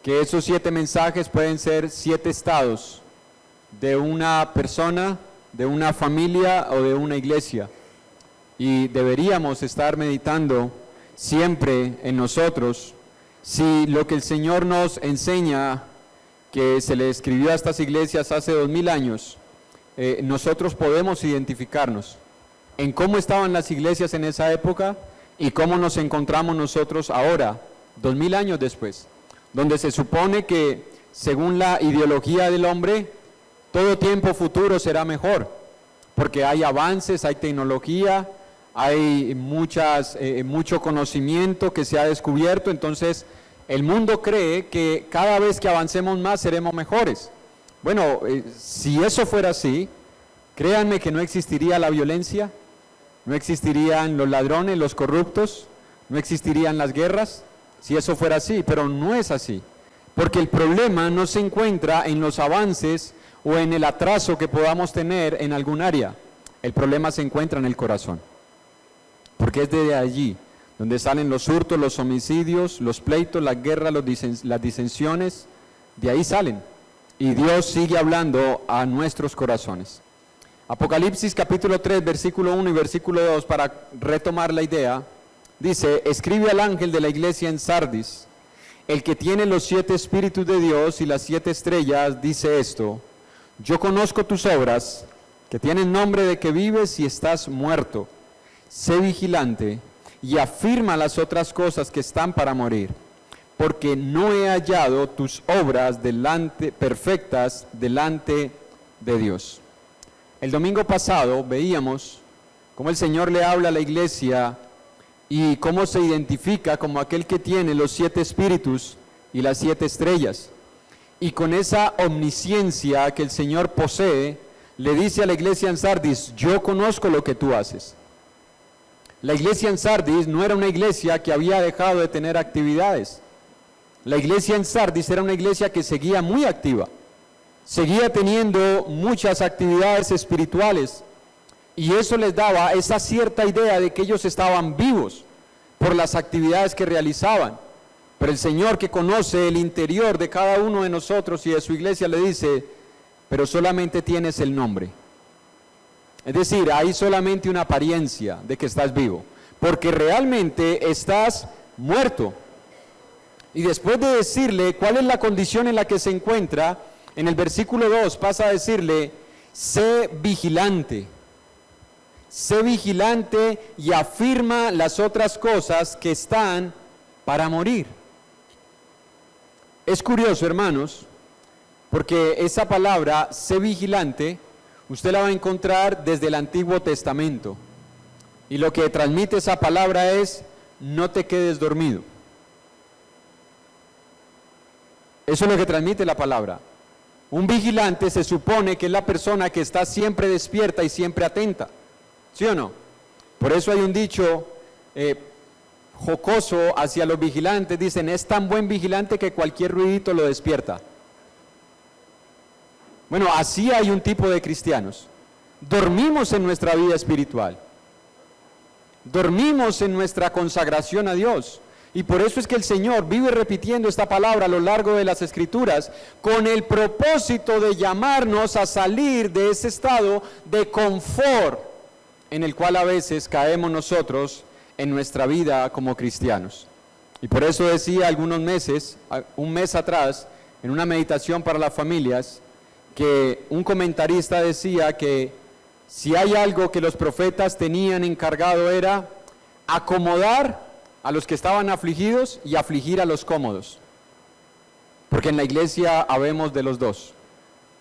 que esos 7 mensajes pueden ser 7 estados de una persona, de una familia o de una iglesia. Y deberíamos estar meditando siempre en nosotros si lo que el Señor nos enseña, que se le escribió a estas iglesias hace 2000 años, nosotros podemos identificarnos en cómo estaban las iglesias en esa época y cómo nos encontramos nosotros ahora, 2000 años después, donde se supone que, según la ideología del hombre, todo tiempo futuro será mejor, porque hay avances, hay tecnología, hay mucho conocimiento que se ha descubierto. Entonces el mundo cree que cada vez que avancemos más seremos mejores. Bueno, si eso fuera así, créanme que no existiría la violencia, no existirían los ladrones, los corruptos, no existirían las guerras, si eso fuera así, pero no es así, porque el problema no se encuentra en los avances o en el atraso que podamos tener en algún área. El problema se encuentra en el corazón, porque es desde allí donde salen los hurtos, los homicidios, los pleitos, las guerras, las disensiones, de ahí salen, y Dios sigue hablando a nuestros corazones. Apocalipsis capítulo 3, versículo 1 y versículo 2, para retomar la idea, dice: escribe al ángel de la iglesia en Sardis, el que tiene los 7 espíritus de Dios y las 7 estrellas, dice esto: yo conozco tus obras, que tienen nombre de que vives y estás muerto. Sé vigilante y afirma las otras cosas que están para morir, porque no he hallado tus obras perfectas delante de Dios. El domingo pasado veíamos cómo el Señor le habla a la iglesia y cómo se identifica como aquel que tiene los 7 espíritus y las 7 estrellas. Y con esa omnisciencia que el Señor posee, le dice a la iglesia en Sardis: yo conozco lo que tú haces. La iglesia en Sardis no era una iglesia que había dejado de tener actividades. La iglesia en Sardis era una iglesia que seguía muy activa, seguía teniendo muchas actividades espirituales, y eso les daba esa cierta idea de que ellos estaban vivos por las actividades que realizaban. Pero el Señor, que conoce el interior de cada uno de nosotros y de su iglesia, le dice: pero solamente tienes el nombre. Es decir, hay solamente una apariencia de que estás vivo, porque realmente estás muerto. Y después de decirle cuál es la condición en la que se encuentra, en el versículo 2 pasa a decirle: sé vigilante y afirma las otras cosas que están para morir. Es curioso, hermanos, porque esa palabra, sé vigilante, usted la va a encontrar desde el Antiguo Testamento. Y lo que transmite esa palabra es: no te quedes dormido. Eso es lo que transmite la palabra. Un vigilante se supone que es la persona que está siempre despierta y siempre atenta. ¿Sí o no? Por eso hay un dicho jocoso hacia los vigilantes. Dicen: es tan buen vigilante que cualquier ruidito lo despierta. Bueno, así hay un tipo de cristianos. Dormimos en nuestra vida espiritual. Dormimos en nuestra consagración a Dios. Y por eso es que el Señor vive repitiendo esta palabra a lo largo de las Escrituras, con el propósito de llamarnos a salir de ese estado de confort en el cual a veces caemos nosotros en nuestra vida como cristianos. Y por eso decía un mes atrás, en una meditación para las familias, que un comentarista decía que si hay algo que los profetas tenían encargado era acomodar a los que estaban afligidos y afligir a los cómodos, porque en la iglesia habemos de los dos.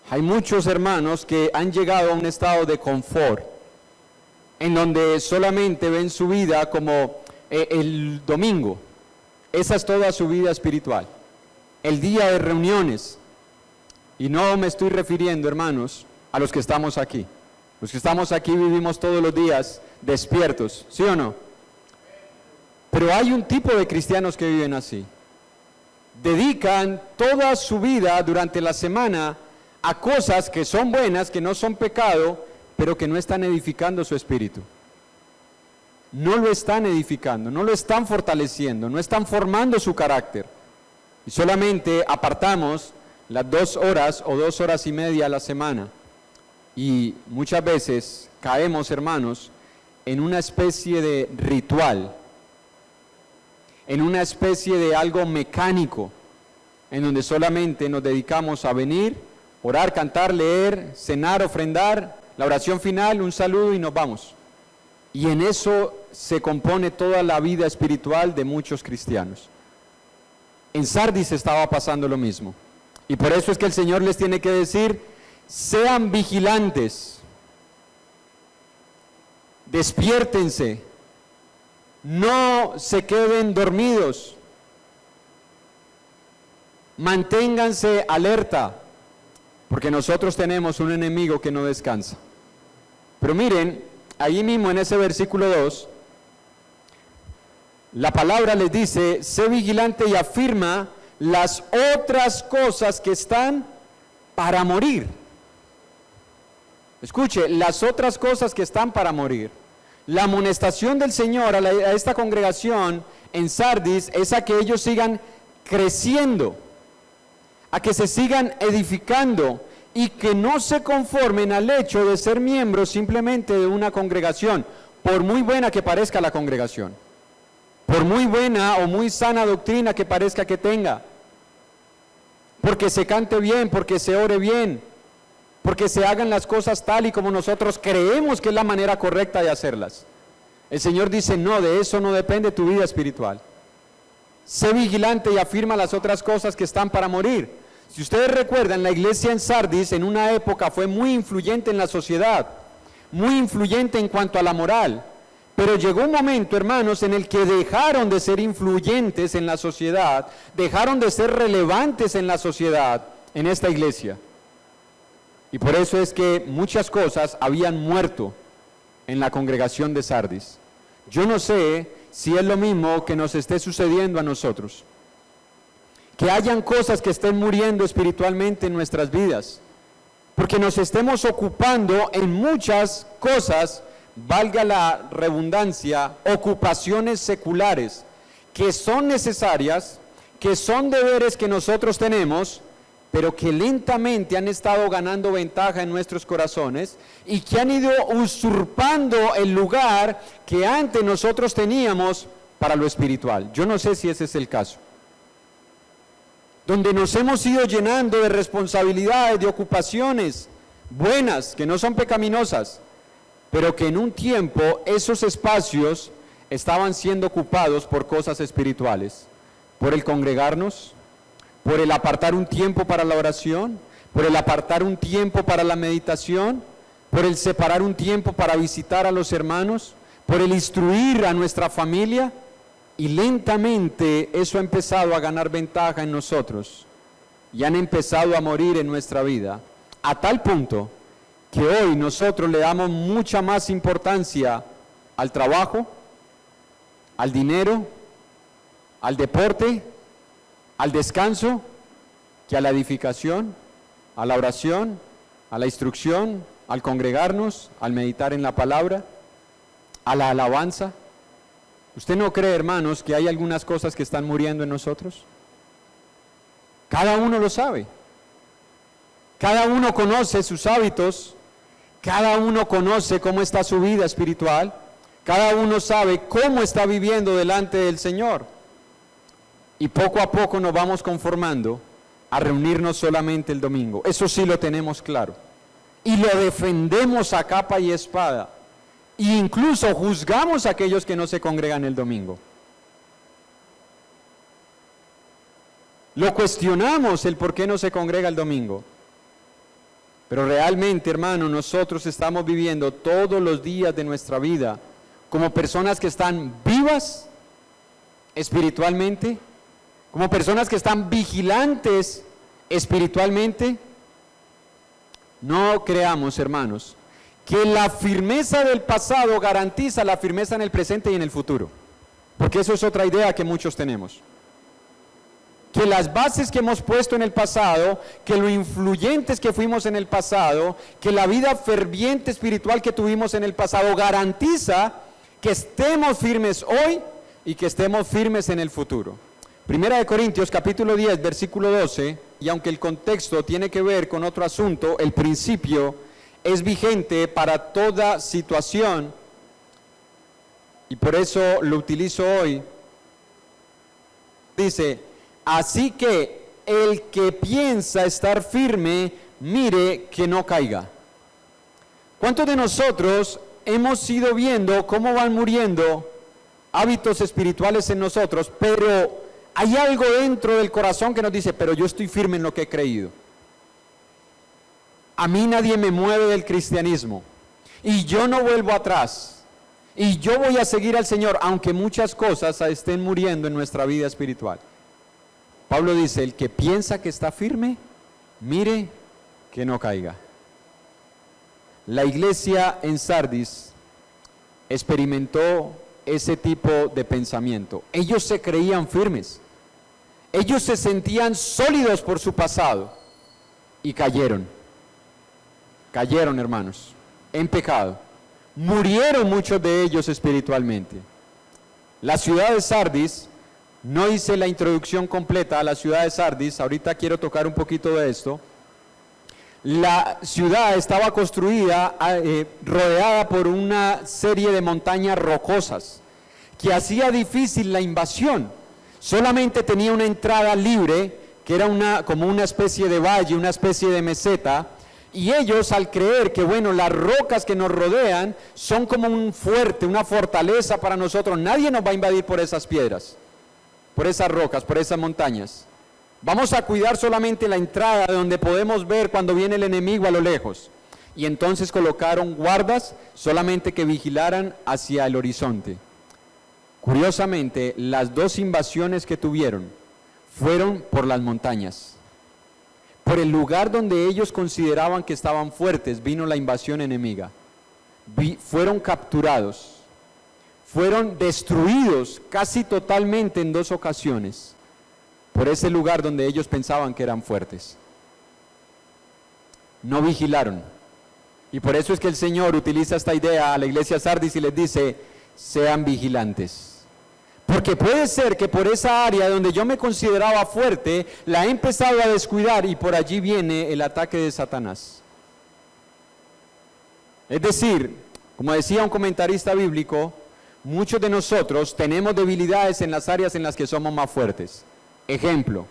Hay muchos hermanos que han llegado a un estado de confort, en donde solamente ven su vida como el domingo. Esa es toda su vida espiritual, el día de reuniones. Y no me estoy refiriendo, hermanos, a los que estamos aquí. Los que estamos aquí vivimos todos los días despiertos, ¿sí o no? Pero hay un tipo de cristianos que viven así. Dedican toda su vida durante la semana a cosas que son buenas, que no son pecado, pero que no están edificando su espíritu. No lo están edificando, no lo están fortaleciendo, no están formando su carácter. y solamente apartamos las 2 horas o 2 horas y media a la semana. Y muchas veces caemos, hermanos, en una especie de ritual, en una especie de algo mecánico, en donde solamente nos dedicamos a venir, orar, cantar, leer, cenar, ofrendar, la oración final, un saludo y nos vamos. Y en eso se compone toda la vida espiritual de muchos cristianos. En Sardis estaba pasando lo mismo. Y por eso es que el Señor les tiene que decir, sean vigilantes, despiértense, no se queden dormidos, manténganse alerta, porque nosotros tenemos un enemigo que no descansa. Pero miren, ahí mismo en ese versículo 2, la palabra les dice, sé vigilante y afirma las otras cosas que están para morir. Escuche, las otras cosas que están para morir. La amonestación del Señor a esta congregación en Sardis es a que ellos sigan creciendo, a que se sigan edificando y que no se conformen al hecho de ser miembros simplemente de una congregación, por muy buena que parezca la congregación, por muy buena o muy sana doctrina que parezca que tenga, porque se cante bien, porque se ore bien, porque se hagan las cosas tal y como nosotros creemos que es la manera correcta de hacerlas. El Señor dice, no, de eso no depende tu vida espiritual. Sé vigilante y afirma las otras cosas que están para morir. Si ustedes recuerdan, la iglesia en Sardis en una época fue muy influyente en la sociedad, muy influyente en cuanto a la moral, pero llegó un momento, hermanos, en el que dejaron de ser influyentes en la sociedad, dejaron de ser relevantes en la sociedad, en esta iglesia. Y por eso es que muchas cosas habían muerto en la congregación de Sardis. Yo no sé si es lo mismo que nos esté sucediendo a nosotros. Que hayan cosas que estén muriendo espiritualmente en nuestras vidas. Porque nos estemos ocupando en muchas cosas, valga la redundancia, ocupaciones seculares, que son necesarias, que son deberes que nosotros tenemos, pero que lentamente han estado ganando ventaja en nuestros corazones y que han ido usurpando el lugar que antes nosotros teníamos para lo espiritual. Yo no sé si ese es el caso. Donde nos hemos ido llenando de responsabilidades, de ocupaciones buenas, que no son pecaminosas, pero que en un tiempo esos espacios estaban siendo ocupados por cosas espirituales, por el congregarnos, por el apartar un tiempo para la oración, por el apartar un tiempo para la meditación, por el separar un tiempo para visitar a los hermanos, por el instruir a nuestra familia, y lentamente eso ha empezado a ganar ventaja en nosotros y han empezado a morir en nuestra vida, a tal punto que hoy nosotros le damos mucha más importancia al trabajo, al dinero, al deporte, al descanso, que a la edificación, a la oración, a la instrucción, al congregarnos, al meditar en la palabra, a la alabanza. ¿Usted no cree, hermanos, que hay algunas cosas que están muriendo en nosotros? Cada uno lo sabe. Cada uno conoce sus hábitos, cada uno conoce cómo está su vida espiritual, cada uno sabe cómo está viviendo delante del Señor. Y poco a poco nos vamos conformando a reunirnos solamente el domingo. Eso sí lo tenemos claro. Y lo defendemos a capa y espada. E incluso juzgamos a aquellos que no se congregan el domingo. Lo cuestionamos el por qué no se congrega el domingo. Pero realmente, hermano, nosotros estamos viviendo todos los días de nuestra vida como personas que están vivas espiritualmente, como personas que están vigilantes espiritualmente. No creamos, hermanos, que la firmeza del pasado garantiza la firmeza en el presente y en el futuro, porque eso es otra idea que muchos tenemos. Que las bases que hemos puesto en el pasado, que lo influyentes que fuimos en el pasado, que la vida ferviente espiritual que tuvimos en el pasado garantiza que estemos firmes hoy y que estemos firmes en el futuro. Primera de Corintios capítulo 10, versículo 12, y aunque el contexto tiene que ver con otro asunto, el principio es vigente para toda situación, y por eso lo utilizo hoy. Dice, así que el que piensa estar firme, mire que no caiga. ¿Cuántos de nosotros hemos ido viendo cómo van muriendo hábitos espirituales en nosotros, pero hay algo dentro del corazón que nos dice, pero yo estoy firme en lo que he creído? A mí nadie me mueve del cristianismo, y yo no vuelvo atrás, y yo voy a seguir al Señor, aunque muchas cosas estén muriendo en nuestra vida espiritual. Pablo dice, el que piensa que está firme, mire que no caiga. La iglesia en Sardis experimentó ese tipo de pensamiento. Ellos se creían firmes, ellos se sentían sólidos por su pasado y cayeron, hermanos, en pecado. Murieron muchos de ellos espiritualmente. La ciudad de Sardis, no hice la introducción completa a la ciudad de Sardis, ahorita quiero tocar un poquito de esto. La ciudad estaba construida, rodeada por una serie de montañas rocosas, que hacía difícil la invasión. Solamente tenía una entrada libre, que era como una especie de valle, una especie de meseta, y ellos, al creer que, bueno, las rocas que nos rodean son como un fuerte, una fortaleza para nosotros, nadie nos va a invadir por esas piedras, por esas rocas, por esas montañas. Vamos a cuidar solamente la entrada de donde podemos ver cuando viene el enemigo a lo lejos. Y entonces colocaron guardas solamente que vigilaran hacia el horizonte. Curiosamente, las dos invasiones que tuvieron fueron por las montañas. Por el lugar donde ellos consideraban que estaban fuertes, vino la invasión enemiga. Fueron capturados, fueron destruidos casi totalmente en dos ocasiones, por ese lugar donde ellos pensaban que eran fuertes. No vigilaron. Y por eso es que el Señor utiliza esta idea a la iglesia Sardis y les dice, sean vigilantes. Porque puede ser que por esa área donde yo me consideraba fuerte, la he empezado a descuidar y por allí viene el ataque de Satanás. Es decir, como decía un comentarista bíblico, muchos de nosotros tenemos debilidades en las áreas en las que somos más fuertes. Ejemplo,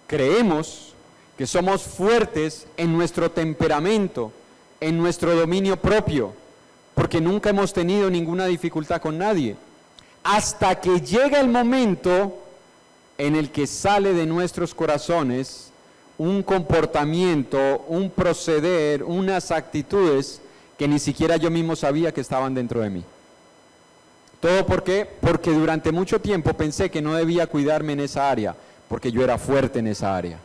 creemos que somos fuertes en nuestro temperamento, en nuestro dominio propio, porque nunca hemos tenido ninguna dificultad con nadie. Hasta que llega el momento en el que sale de nuestros corazones un comportamiento, un proceder, unas actitudes que ni siquiera yo mismo sabía que estaban dentro de mí. ¿Todo por qué? Porque durante mucho tiempo pensé que no debía cuidarme en esa área, porque yo era fuerte en esa área.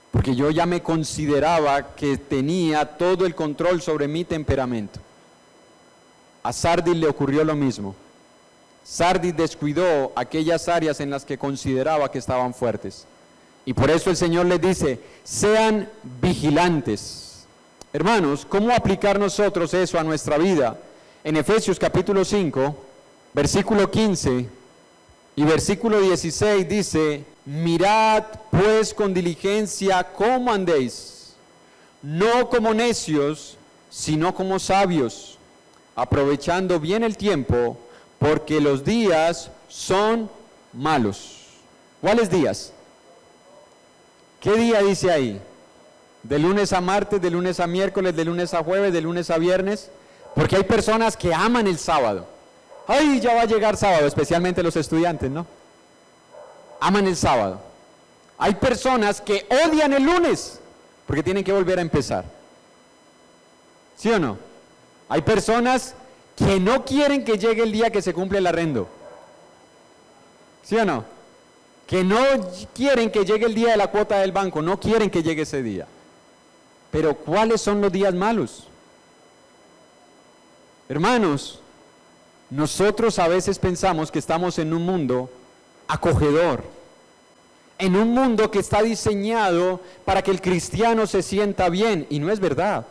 Porque yo ya me consideraba que tenía todo el control sobre mi temperamento. A Sardis le ocurrió lo mismo. Sardis descuidó aquellas áreas en las que consideraba que estaban fuertes. Y por eso el Señor les dice, sean vigilantes. Hermanos, ¿cómo aplicar nosotros eso a nuestra vida? En Efesios capítulo 5, versículo 15 y versículo 16 dice, mirad pues con diligencia cómo andéis, no como necios, sino como sabios, aprovechando bien el tiempo, porque los días son malos. ¿Cuáles días? ¿Qué día dice ahí? ¿De lunes a martes, de lunes a miércoles, de lunes a jueves, de lunes a viernes? Porque hay personas que aman el sábado. ¡Ay, ya va a llegar sábado! Especialmente los estudiantes, ¿no? Aman el sábado. Hay personas que odian el lunes, porque tienen que volver a empezar. ¿Sí o no? Hay personas que no quieren que llegue el día que se cumple el arrendo. ¿Sí o no? Que no quieren que llegue el día de la cuota del banco, no quieren que llegue ese día. Pero ¿cuáles son los días malos? Hermanos, nosotros a veces pensamos que estamos en un mundo acogedor, en un mundo que está diseñado para que el cristiano se sienta bien, y no es verdad.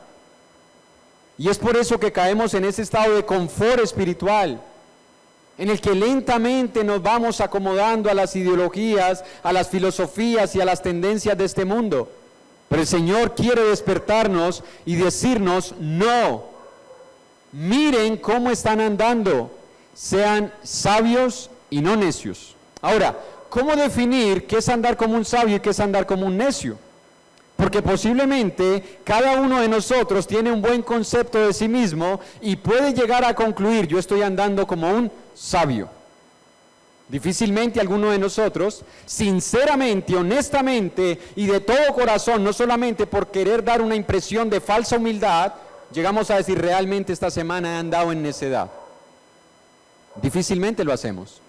Y es por eso que caemos en ese estado de confort espiritual, en el que lentamente nos vamos acomodando a las ideologías, a las filosofías y a las tendencias de este mundo. Pero el Señor quiere despertarnos y decirnos, no, miren cómo están andando, sean sabios y no necios. Ahora, ¿cómo definir qué es andar como un sabio y qué es andar como un necio? Porque posiblemente cada uno de nosotros tiene un buen concepto de sí mismo y puede llegar a concluir, yo estoy andando como un sabio. Difícilmente alguno de nosotros, sinceramente, honestamente y de todo corazón, no solamente por querer dar una impresión de falsa humildad, llegamos a decir realmente esta semana he andado en necedad. Difícilmente lo hacemos.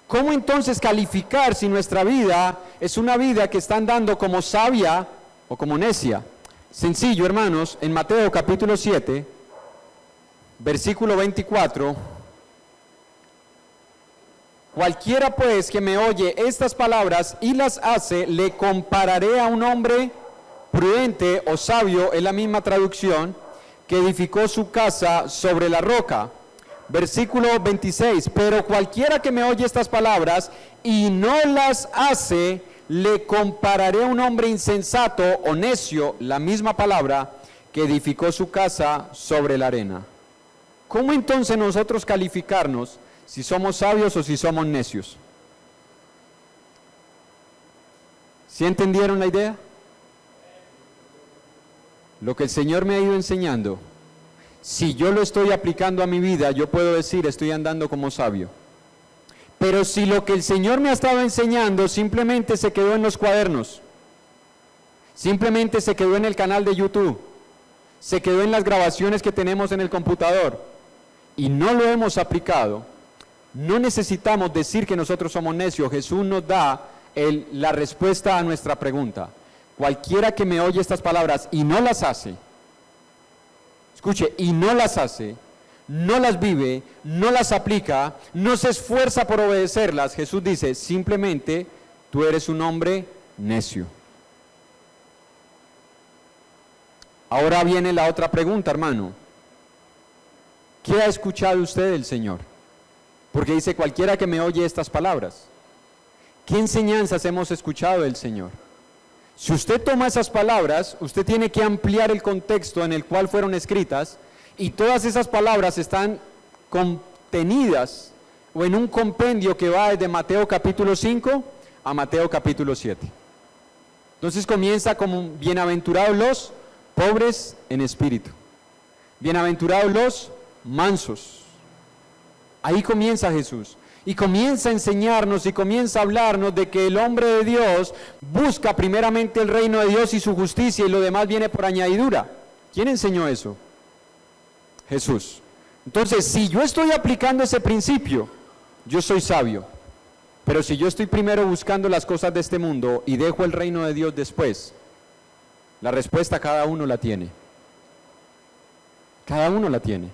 ¿Cómo entonces calificar si nuestra vida es una vida que está andando como sabia o como necia? Sencillo, hermanos, en Mateo capítulo 7, versículo 24, cualquiera pues que me oye estas palabras y las hace, le compararé a un hombre prudente o sabio, es la misma traducción, que edificó su casa sobre la roca. Versículo 26, pero cualquiera que me oye estas palabras y no las hace, le compararé a un hombre insensato o necio, la misma palabra, que edificó su casa sobre la arena. ¿Cómo entonces nosotros calificarnos si somos sabios o si somos necios? ¿Sí entendieron la idea? Lo que el Señor me ha ido enseñando, si yo lo estoy aplicando a mi vida, yo puedo decir estoy andando como sabio. Pero si lo que el Señor me ha estado enseñando simplemente se quedó en los cuadernos, simplemente se quedó en el canal de YouTube, se quedó en las grabaciones que tenemos en el computador y no lo hemos aplicado, no necesitamos decir que nosotros somos necios. Jesús nos da la respuesta a nuestra pregunta. Cualquiera que me oye estas palabras y no las hace, escuche, y no las hace, no las vive, no las aplica, no se esfuerza por obedecerlas, Jesús dice, simplemente tú eres un hombre necio. Ahora viene la otra pregunta, hermano. ¿Qué ha escuchado usted del Señor? Porque dice, cualquiera que me oye estas palabras. ¿Qué enseñanzas hemos escuchado del Señor? Si usted toma esas palabras, usted tiene que ampliar el contexto en el cual fueron escritas, y todas esas palabras están contenidas o en un compendio que va desde Mateo capítulo 5 a Mateo capítulo 7. Entonces comienza como bienaventurados los pobres en espíritu, bienaventurados los mansos. Ahí comienza Jesús. Y comienza a enseñarnos y comienza a hablarnos de que el hombre de Dios busca primeramente el reino de Dios y su justicia y lo demás viene por añadidura. ¿Quién enseñó eso? Jesús. Entonces, si yo estoy aplicando ese principio, yo soy sabio. Pero si yo estoy primero buscando las cosas de este mundo y dejo el reino de Dios después, la respuesta cada uno la tiene. Cada uno la tiene.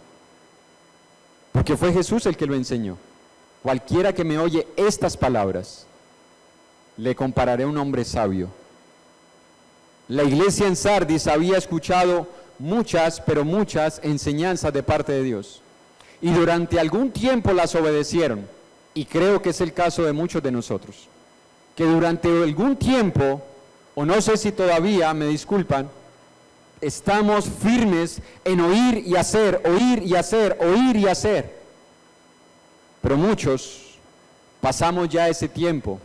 Porque fue Jesús el que lo enseñó. Cualquiera que me oye estas palabras, le compararé a un hombre sabio. La iglesia en Sardis había escuchado muchas, pero muchas enseñanzas de parte de Dios. Y durante algún tiempo las obedecieron. Y creo que es el caso de muchos de nosotros. Que durante algún tiempo, o no sé si todavía, me disculpan, estamos firmes en oír y hacer, oír y hacer, oír y hacer. Pero muchos pasamos ya ese tiempo,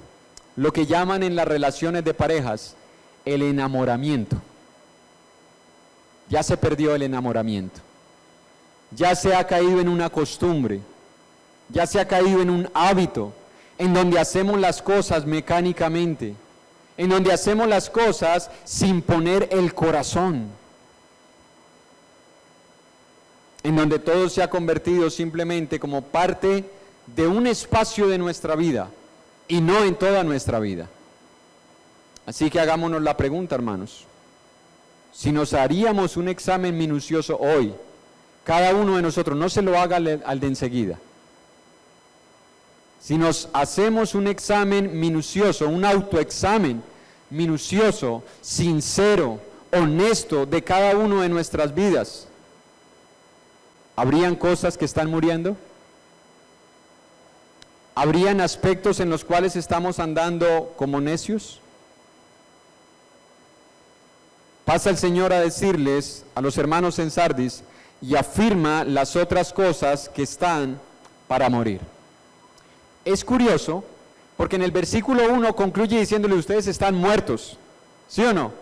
lo que llaman en las relaciones de parejas, el enamoramiento. Ya se perdió el enamoramiento. Ya se ha caído en una costumbre. Ya se ha caído en un hábito, en donde hacemos las cosas mecánicamente, en donde hacemos las cosas sin poner el corazón, en donde todo se ha convertido simplemente como parte de un espacio de nuestra vida y no en toda nuestra vida. Así que hagámonos la pregunta, hermanos, si nos haríamos un examen minucioso hoy, cada uno de nosotros, no se lo haga al de enseguida, si nos hacemos un examen minucioso, un autoexamen minucioso, sincero, honesto de cada uno de nuestras vidas, ¿habrían cosas que están muriendo? ¿Habrían aspectos en los cuales estamos andando como necios? Pasa el Señor a decirles a los hermanos en Sardis y afirma las otras cosas que están para morir. Es curioso porque en el versículo 1 concluye diciéndole: ustedes están muertos, ¿sí o no?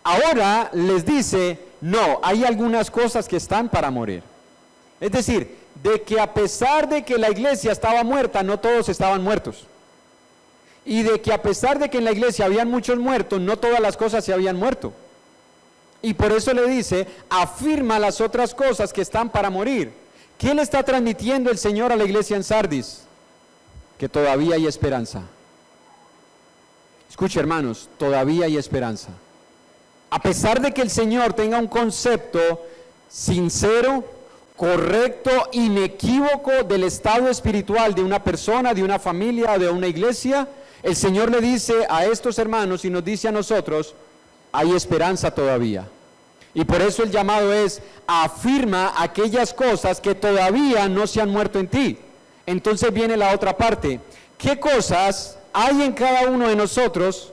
Ahora les dice: no, hay algunas cosas que están para morir. Es decir, de que a pesar de que la iglesia estaba muerta, no todos estaban muertos. Y de que a pesar de que en la iglesia habían muchos muertos, no todas las cosas se habían muerto. Y por eso le dice: afirma las otras cosas que están para morir. ¿Qué le está transmitiendo el Señor a la iglesia en Sardis? Que todavía hay esperanza. Escuche, hermanos, todavía hay esperanza. A pesar de que el Señor tenga un concepto sincero, correcto, inequívoco del estado espiritual de una persona, de una familia o de una iglesia, el Señor le dice a estos hermanos y nos dice a nosotros: hay esperanza todavía. Y por eso el llamado es: afirma aquellas cosas que todavía no se han muerto en ti. Entonces viene la otra parte: ¿qué cosas hay en cada uno de nosotros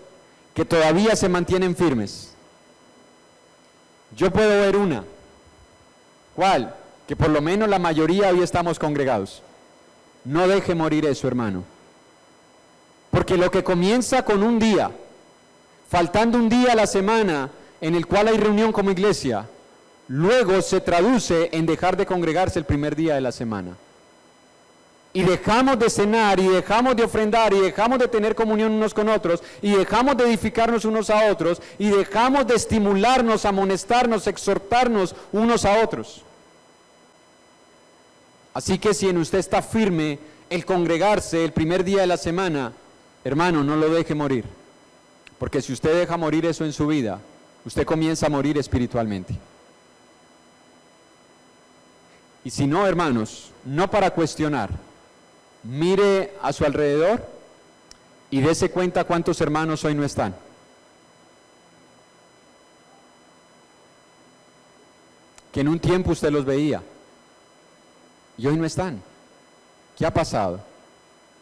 que todavía se mantienen firmes? Yo puedo ver una. ¿Cuál? Que por lo menos la mayoría hoy estamos congregados. No deje morir eso, hermano. Porque lo que comienza con un día, faltando un día a la semana en el cual hay reunión como iglesia, luego se traduce en dejar de congregarse el primer día de la semana. Y dejamos de cenar, y dejamos de ofrendar, y dejamos de tener comunión unos con otros, y dejamos de edificarnos unos a otros, y dejamos de estimularnos, amonestarnos, exhortarnos unos a otros. Así que si en usted está firme el congregarse el primer día de la semana, hermano, no lo deje morir. Porque si usted deja morir eso en su vida, usted comienza a morir espiritualmente. Y si no, hermanos, no para cuestionar, mire a su alrededor y dése cuenta cuántos hermanos hoy no están. Que en un tiempo usted los veía y hoy no están. ¿Qué ha pasado?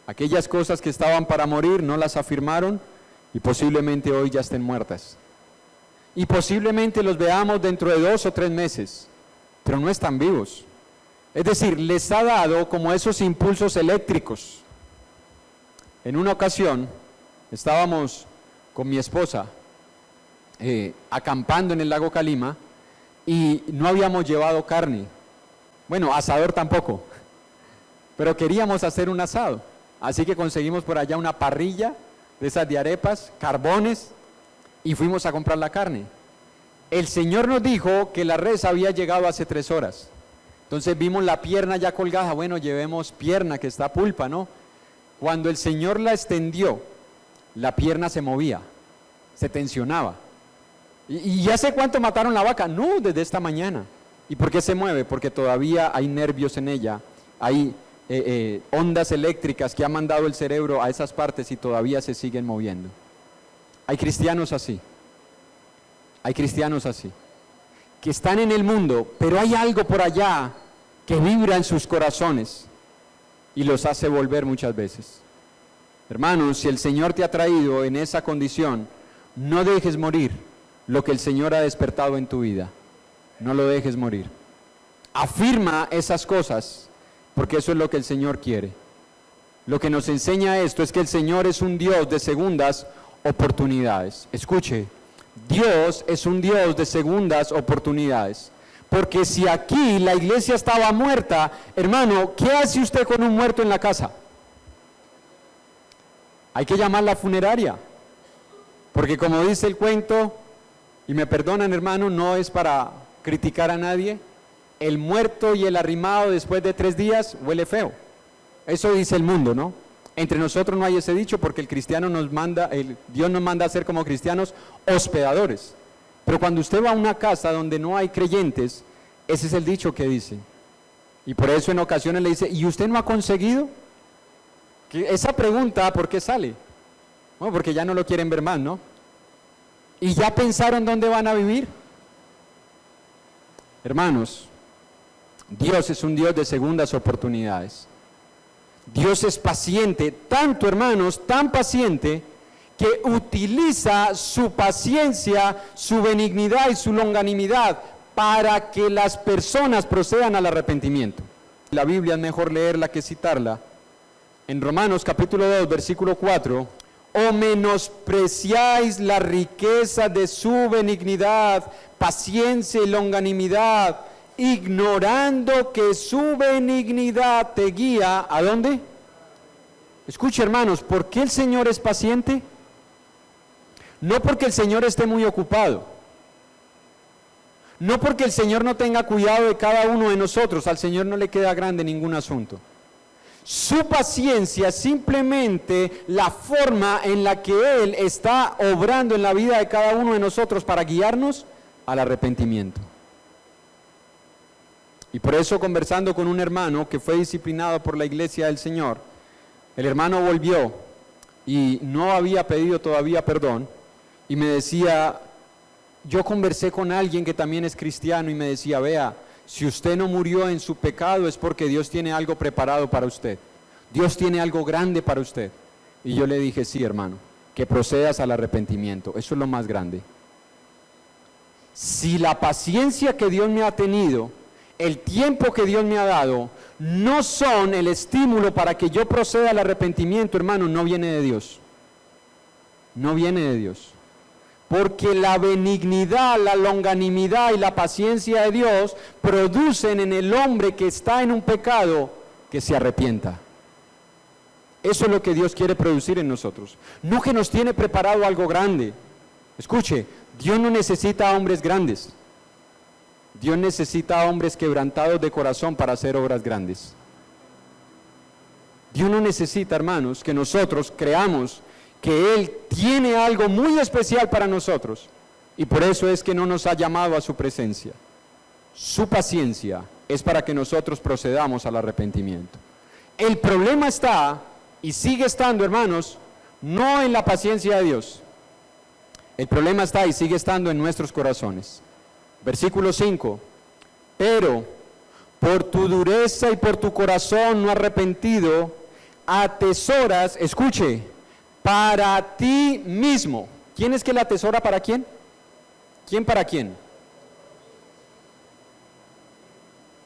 Aquellas cosas que estaban para morir no las afirmaron y posiblemente hoy ya estén muertas. Y posiblemente los veamos dentro de 2 o 3 meses, pero no están vivos. Es decir, les ha dado como esos impulsos eléctricos. En una ocasión estábamos con mi esposa acampando en el lago Calima y no habíamos llevado carne. Bueno, asador tampoco, pero queríamos hacer un asado. Así que conseguimos por allá una parrilla de esas de arepas, carbones, y fuimos a comprar la carne. El Señor nos dijo que la res había llegado hace 3 horas. Entonces vimos la pierna ya colgada. Bueno, llevemos pierna que está pulpa, ¿no? Cuando el Señor la extendió, la pierna se movía, se tensionaba. ¿Y ya sé cuánto mataron la vaca? No, desde esta mañana. ¿Y por qué se mueve? Porque todavía hay nervios en ella, hay ondas eléctricas que ha mandado el cerebro a esas partes y todavía se siguen moviendo. Hay cristianos así, que están en el mundo, pero hay algo por allá que vibra en sus corazones y los hace volver muchas veces. Hermanos, si el Señor te ha traído en esa condición, no dejes morir lo que el Señor ha despertado en tu vida. No lo dejes morir. Afirma esas cosas, porque eso es lo que el Señor quiere. Lo que nos enseña esto es que el Señor es un Dios de segundas oportunidades. Escuche, Dios es un Dios de segundas oportunidades. Porque si aquí la iglesia estaba muerta, hermano, ¿qué hace usted con un muerto en la casa? Hay que llamar a la funeraria. Porque como dice el cuento, y me perdonan, hermano, no es para criticar a nadie, el muerto y el arrimado después de 3 días huele feo. Eso dice el mundo, ¿no? Entre nosotros no hay ese dicho porque el cristiano nos manda, Dios nos manda a ser como cristianos hospedadores. Pero cuando usted va a una casa donde no hay creyentes, ese es el dicho que dice. Y por eso en ocasiones le dice: ¿y usted no ha conseguido? Esa pregunta, ¿por qué sale? Bueno, porque ya no lo quieren ver más, ¿no? ¿Y ya pensaron dónde van a vivir? Hermanos, Dios es un Dios de segundas oportunidades. Dios es paciente, tanto hermanos, tan paciente, que utiliza su paciencia, su benignidad y su longanimidad para que las personas procedan al arrepentimiento. La Biblia es mejor leerla que citarla. En Romanos capítulo 2, versículo 4, ¿o menospreciáis la riqueza de su benignidad, paciencia y longanimidad, ignorando que su benignidad te guía? ¿A dónde? Escuche, hermanos, ¿por qué el Señor es paciente? No porque el Señor esté muy ocupado, no porque el Señor no tenga cuidado de cada uno de nosotros, al Señor no le queda grande ningún asunto. Su paciencia es simplemente la forma en la que Él está obrando en la vida de cada uno de nosotros para guiarnos al arrepentimiento. Y por eso, conversando con un hermano que fue disciplinado por la iglesia del Señor, el hermano volvió y no había pedido todavía perdón y me decía, yo conversé con alguien que también es cristiano y me decía, vea, si usted no murió en su pecado es porque Dios tiene algo preparado para usted. Dios tiene algo grande para usted. Y yo le dije, sí, hermano, que procedas al arrepentimiento. Eso es lo más grande. Si la paciencia que Dios me ha tenido, el tiempo que Dios me ha dado, no son el estímulo para que yo proceda al arrepentimiento, hermano, no viene de Dios. No viene de Dios. Porque la benignidad, la longanimidad y la paciencia de Dios producen en el hombre que está en un pecado que se arrepienta. Eso es lo que Dios quiere producir en nosotros. No que nos tiene preparado algo grande. Escuche, Dios no necesita a hombres grandes. Dios necesita a hombres quebrantados de corazón para hacer obras grandes. Dios no necesita, hermanos, que nosotros creamos que Él tiene algo muy especial para nosotros y por eso es que no nos ha llamado a su presencia. Su paciencia es para que nosotros procedamos al arrepentimiento. El problema está, y sigue estando, hermanos, no en la paciencia de Dios. El problema está y sigue estando en nuestros corazones. Versículo 5, pero por tu dureza y por tu corazón no arrepentido, atesoras, escuche, para ti mismo. ¿Quién es que la atesora para quién? ¿Quién para quién?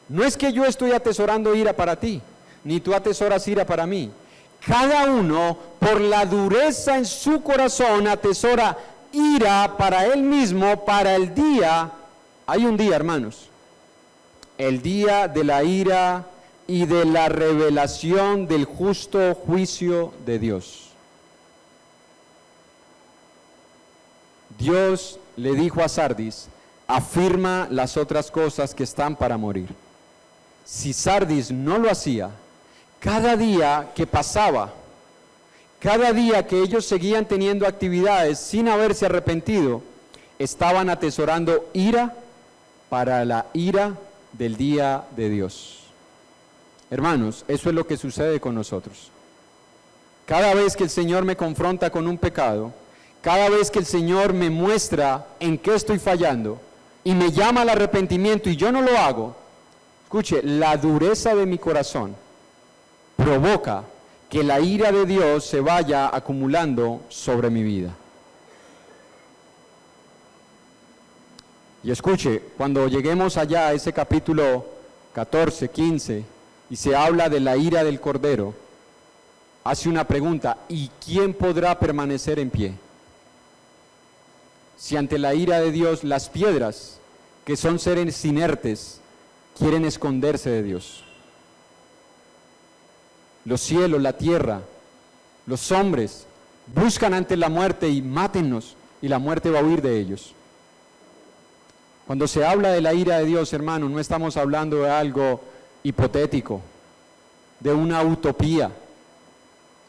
No es que yo estoy atesorando ira para ti, ni tú atesoras ira para mí. Cada uno, por la dureza en su corazón, atesora ira para él mismo, para el día. Hay un día, hermanos, el día de la ira y de la revelación del justo juicio de Dios. Dios le dijo a Sardis, afirma las otras cosas que están para morir. Si Sardis no lo hacía, cada día que pasaba, cada día que ellos seguían teniendo actividades sin haberse arrepentido, estaban atesorando ira para la ira del día de Dios. Hermanos, eso es lo que sucede con nosotros. Cada vez que el Señor me confronta con un pecado, cada vez que el Señor me muestra en qué estoy fallando y me llama al arrepentimiento y yo no lo hago, escuche, la dureza de mi corazón provoca que la ira de Dios se vaya acumulando sobre mi vida. Y escuche, cuando lleguemos allá a ese capítulo 14, 15, y se habla de la ira del Cordero, hace una pregunta, ¿y quién podrá permanecer en pie? Si ante la ira de Dios las piedras, que son seres inertes, quieren esconderse de Dios. Los cielos, la tierra, los hombres buscan ante la muerte y mátennos, y la muerte va a huir de ellos. Cuando se habla de la ira de Dios, hermano, no estamos hablando de algo hipotético, de una utopía.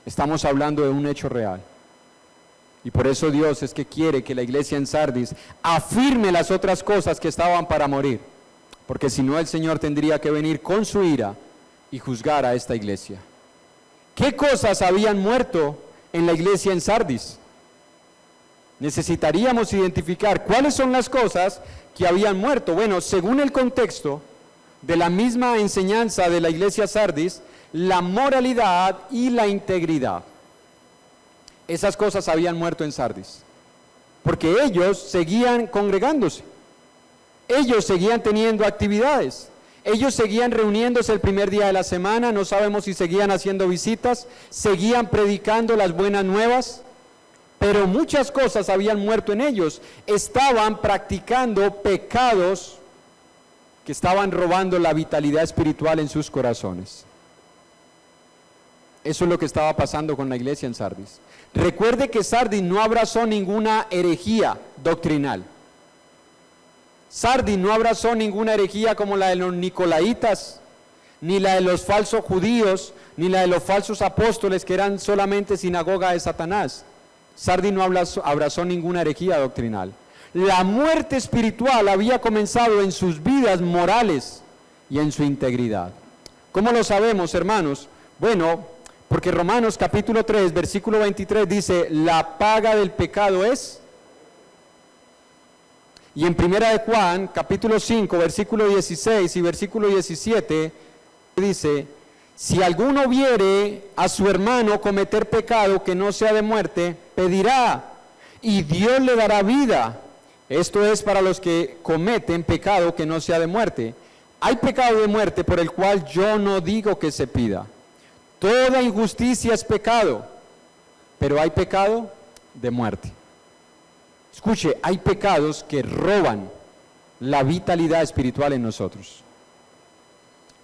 Estamos hablando de un hecho real. Y por eso Dios es que quiere que la iglesia en Sardis afirme las otras cosas que estaban para morir. Porque si no, el Señor tendría que venir con su ira y juzgar a esta iglesia. ¿Qué cosas habían muerto en la iglesia en Sardis? Necesitaríamos identificar cuáles son las cosas que habían muerto. Bueno, según el contexto de la misma enseñanza de la iglesia Sardis, la moralidad y la integridad. Esas cosas habían muerto en Sardis, porque ellos seguían congregándose, ellos seguían teniendo actividades, ellos seguían reuniéndose el primer día de la semana, no sabemos si seguían haciendo visitas, seguían predicando las buenas nuevas, pero muchas cosas habían muerto en ellos, estaban practicando pecados que estaban robando la vitalidad espiritual en sus corazones. Eso es lo que estaba pasando con la iglesia en Sardis. Recuerde que Sardis no abrazó ninguna herejía doctrinal. Sardis no abrazó ninguna herejía como la de los nicolaitas, ni la de los falsos judíos, ni la de los falsos apóstoles que eran solamente sinagoga de Satanás. Sardis no abrazó ninguna herejía doctrinal. La muerte espiritual había comenzado en sus vidas morales y en su integridad. ¿Cómo lo sabemos, hermanos? Bueno, porque Romanos capítulo 3, versículo 23 dice, la paga del pecado es. Y en primera de Juan, capítulo 5, versículo 16 y versículo 17, dice, si alguno viere a su hermano cometer pecado que no sea de muerte, pedirá, y Dios le dará vida. Esto es para los que cometen pecado que no sea de muerte. Hay pecado de muerte por el cual yo no digo que se pida. Toda injusticia es pecado, pero hay pecado de muerte. Escuche, hay pecados que roban la vitalidad espiritual en nosotros.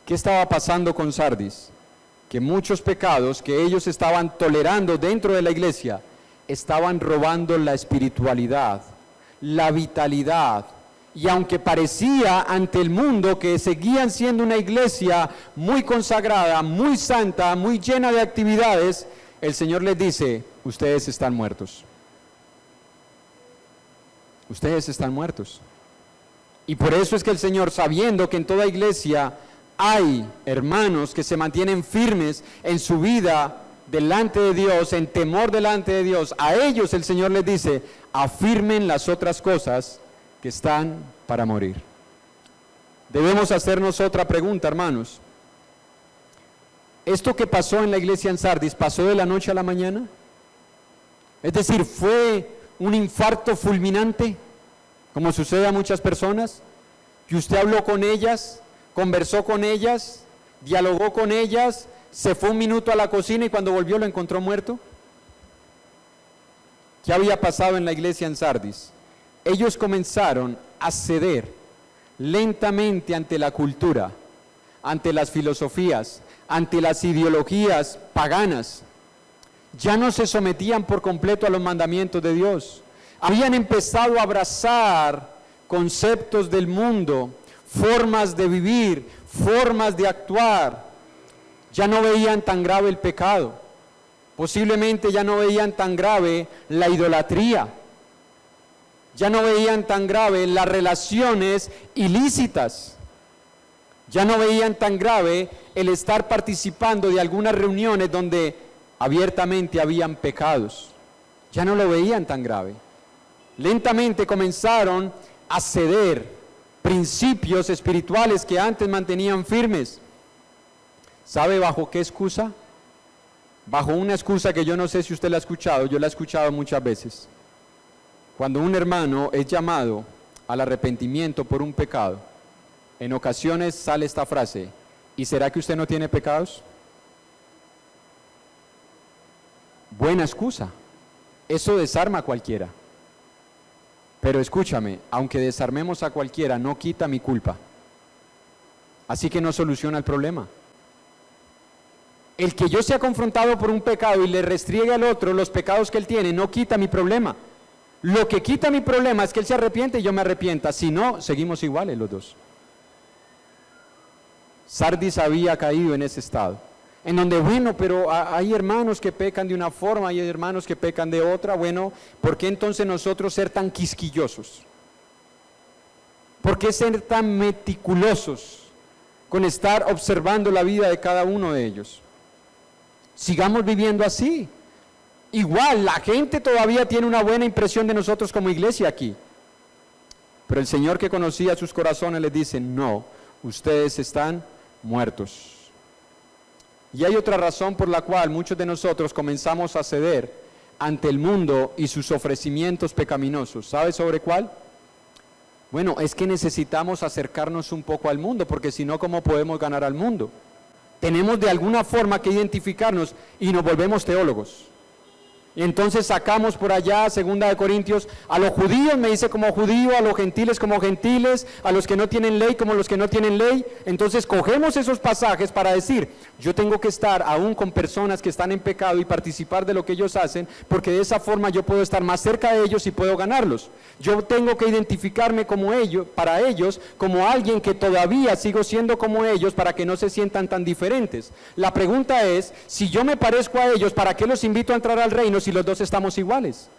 ¿Qué estaba pasando con Sardis? Que muchos pecados que ellos estaban tolerando dentro de la iglesia estaban robando la espiritualidad, la vitalidad. Y aunque parecía ante el mundo que seguían siendo una iglesia muy consagrada, muy santa, muy llena de actividades, el Señor les dice, ustedes están muertos. Ustedes están muertos. Y por eso es que el Señor, sabiendo que en toda iglesia hay hermanos que se mantienen firmes en su vida delante de Dios, en temor delante de Dios, a ellos el Señor les dice, afirmen las otras cosas que están para morir. Debemos hacernos otra pregunta, hermanos. ¿Esto que pasó en la iglesia en Sardis pasó de la noche a la mañana? Es decir, ¿fue un infarto fulminante, como sucede a muchas personas? Que usted habló con ellas, conversó con ellas, dialogó con ellas, se fue un minuto a la cocina y cuando volvió lo encontró muerto. ¿Qué había pasado en la iglesia en Sardis? Ellos comenzaron a ceder lentamente ante la cultura, ante las filosofías, ante las ideologías paganas. Ya no se sometían por completo a los mandamientos de Dios. Habían empezado a abrazar conceptos del mundo, formas de vivir, formas de actuar. Ya no veían tan grave el pecado. Posiblemente ya no veían tan grave la idolatría. Ya no veían tan grave las relaciones ilícitas. Ya no veían tan grave el estar participando de algunas reuniones donde abiertamente habían pecados. Ya no lo veían tan grave. Lentamente comenzaron a ceder principios espirituales que antes mantenían firmes. ¿Sabe bajo qué excusa? Bajo una excusa que yo no sé si usted la ha escuchado, yo la he escuchado muchas veces. Cuando un hermano es llamado al arrepentimiento por un pecado, en ocasiones sale esta frase, ¿y será que usted no tiene pecados? Buena excusa, eso desarma a cualquiera. Pero escúchame, aunque desarmemos a cualquiera, no quita mi culpa. Así que no soluciona el problema. El que yo sea confrontado por un pecado y le restriegue al otro los pecados que él tiene, no quita mi problema. Lo que quita mi problema es que él se arrepiente y yo me arrepienta. Si no, seguimos iguales los dos. Sardis había caído en ese estado, en donde, bueno, pero hay hermanos que pecan de una forma, hay hermanos que pecan de otra. Bueno, ¿por qué entonces nosotros ser tan quisquillosos? ¿Por qué ser tan meticulosos con estar observando la vida de cada uno de ellos? Sigamos viviendo así. Igual, la gente todavía tiene una buena impresión de nosotros como iglesia aquí. Pero el Señor, que conocía sus corazones, les dice, no, ustedes están muertos. Y hay otra razón por la cual muchos de nosotros comenzamos a ceder ante el mundo y sus ofrecimientos pecaminosos. ¿Sabe sobre cuál? Bueno, es que necesitamos acercarnos un poco al mundo, porque si no, ¿cómo podemos ganar al mundo? Tenemos de alguna forma que identificarnos y nos volvemos teólogos. Y entonces sacamos por allá, 2 de Corintios, a los judíos me dice como judío, a los gentiles como gentiles, a los que no tienen ley como los que no tienen ley. Entonces cogemos esos pasajes para decir, yo tengo que estar aún con personas que están en pecado y participar de lo que ellos hacen, porque de esa forma yo puedo estar más cerca de ellos y puedo ganarlos. Yo tengo que identificarme como ellos, para ellos, como alguien que todavía sigo siendo como ellos, para que no se sientan tan diferentes. La pregunta es, si yo me parezco a ellos, ¿para qué los invito a entrar al reino si los dos estamos iguales?